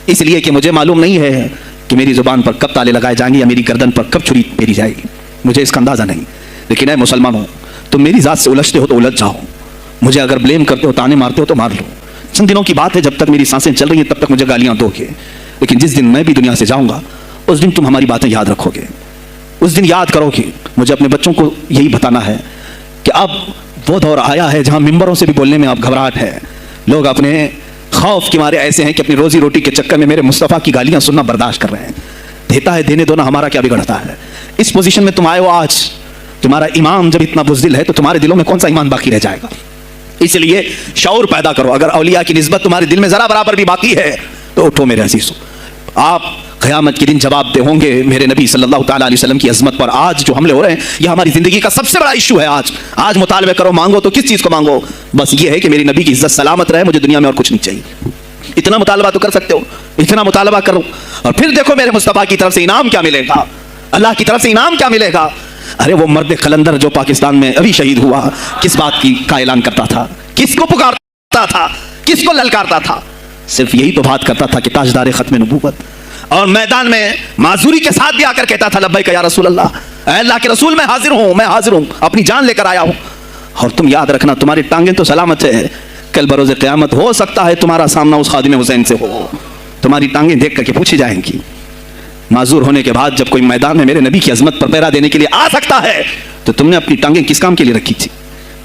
اس لیے کہ مجھے معلوم نہیں ہے کہ میری زبان پر کب تالے لگائے جائیں گے یا میری گردن پر کب چھری پھیری جائے گی، مجھے اس کا اندازہ نہیں. لیکن اے مسلمانوں، تم میری ذات سے الجھتے ہو تو الجھ جاؤ، مجھے اگر بلیم کرتے ہو، تانے مارتے ہو تو مار لو. چند دنوں کی بات ہے، جب تک میری سانسیں چل رہی ہیں تب تک مجھے گالیاں دو گے، لیکن جس دن میں بھی دنیا سے جاؤں گا اس دن تم ہماری باتیں یاد رکھو گے، اس دن یاد کرو گے. مجھے اپنے بچوں کو یہی بتانا ہے کہ اب وہ دور آیا ہے جہاں ممبروں سے بھی بولنے میں اب گھبراہٹ ہے. لوگ اپنے خوف کے مارے ایسے ہیں کہ اپنی روزی روٹی کے چکر میں میرے مصطفیٰ کی گالیاں سننا برداشت کر رہے ہیں. دیتا ہے دینے دو نا، ہمارا کیا بگڑتا ہے. اس پوزیشن میں تم آئے ہو آج، تمہارا ایمان جب اتنا بزدل ہے تو تمہارے دلوں میں کون سا ایمان باقی رہ جائے گا. اس لیے شعور پیدا کرو. اگر اولیاء کی نسبت تمہارے دل میں ذرا برابر بھی باقی ہے تو اٹھو میرے عزیزو. آپ قیامت کے دن جواب دے ہوں گے میرے نبی صلی اللہ تعالیٰ علیہ وسلم کی عظمت پر. آج جو حملے ہو رہے ہیں یہ ہماری زندگی کا سب سے بڑا ایشو ہے. آج مطالبے کرو، مانگو تو کس چیز کو مانگو؟ بس یہ ہے کہ میری نبی کی عزت سلامت رہے، مجھے دنیا میں اور کچھ نہیں چاہیے. اتنا مطالبہ تو کر سکتے ہو، اتنا مطالبہ کرو اور پھر دیکھو میرے مصطفیٰ کی طرف سے انعام کیا ملے گا، اللہ کی طرف سے انعام کیا ملے گا. ارے وہ مرد قلندر جو پاکستان میں ابھی شہید ہوا، کس بات کا اعلان کرتا تھا؟ کس کو پکارتا تھا؟ کس کو للکارتا تھا؟ صرف یہی تو بات کرتا تھا کہ تاجدار ختم نبوت، اور میدان میں معذوری کے ساتھ بھی آ کر کہتا تھا لبیک یا رسول اللہ، اے اللہ کے رسول میں حاضر ہوں، اپنی جان لے کر آیا ہوں. اور تم یاد رکھنا تمہاری ٹانگیں تو سلامت ہے، کل بروز قیامت ہو سکتا ہے تمہارا سامنا اس خادم حسین سے ہو، تمہاری ٹانگیں دیکھ کر کے پوچھی جائیں گی. معذور ہونے کے بعد جب کوئی میدان میں میرے نبی کی عظمت پر پہرا دینے کے لیے آ سکتا ہے تو تم نے اپنی ٹانگیں کس کام کے لیے رکھی تھی؟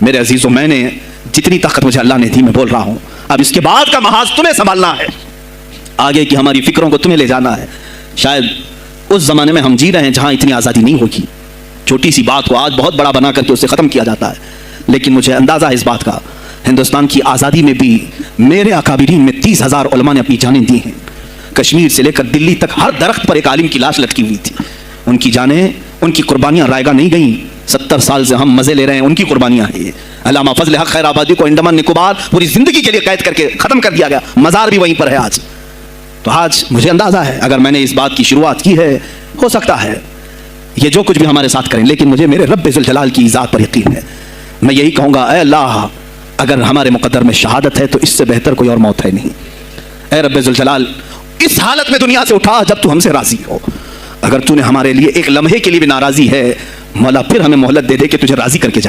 میرے عزیزوں، میں نے جتنی طاقت مجھے اللہ نے دی میں بول رہا ہوں. اب اس کے بعد کا محاذ تمہیں سنبھالنا ہے، آگے کی ہماری فکروں کو تمہیں لے جانا ہے. شاید اس زمانے میں ہم جی رہے ہیں جہاں اتنی آزادی نہیں ہوگی. چھوٹی سی بات کو آج بہت بڑا بنا کر کے اسے ختم کیا جاتا ہے. لیکن مجھے اندازہ ہے اس بات کا، ہندوستان کی آزادی میں بھی میرے اکابرین میں 30,000 علماء نے اپنی جانیں دی ہیں. کشمیر سے لے کر دلی تک ہر درخت پر ایک عالم کی لاش لٹکی ہوئی تھی. ان کی جانیں، ان کی قربانیاں رائگاں نہیں گئیں. 70 سال سے ہم مزے لے رہے ہیں، ان کی قربانیاں ہیں. یہ علامہ فضل حق خیر آبادی کو انڈمان نکوبار پوری زندگی کے لیے قید کر کے ختم کر دیا گیا، مزار بھی وہیں پر ہے آج. تو آج مجھے اندازہ ہے اگر میں نے اس بات کی شروعات کی ہے، ہو سکتا ہے یہ جو کچھ بھی ہمارے ساتھ کریں، لیکن مجھے میرے رب ذوالجلال کی ذات پر یقین ہے. میں یہی کہوں گا، اے اللہ، اگر ہمارے مقدر میں شہادت ہے تو اس سے بہتر کوئی اور موت ہے نہیں. اے رب ذوالجلال، اس حالت میں دنیا سے اٹھا جب تو ہم سے راضی ہو. اگر تو نے ہمارے لیے ایک لمحے کے لیے بھی ناراضی ہے، مولا پھر ہمیں مہلت دے دے کہ تجھے راضی کر کے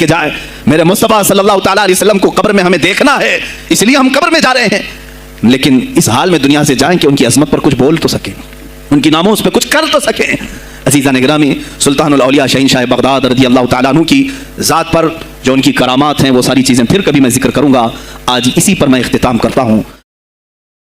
جائے. میرے مصطفیٰ صلی اللہ تعالیٰ علیہ وسلم کو قبر میں ہمیں دیکھنا ہے، اس لیے ہم قبر میں جا رہے ہیں. لیکن اس حال میں دنیا سے جائیں کہ ان کی عظمت پر کچھ بول تو سکیں، ان کی ناموس پہ کچھ کر تو سکیں. عزیزان گرامی، سلطان الاولیاء شہنشاہ بغداد رضی اللہ تعالیٰ عنہ کی ذات پر جو ان کی کرامات ہیں وہ ساری چیزیں پھر کبھی میں ذکر کروں گا. آج اسی پر میں اختتام کرتا ہوں.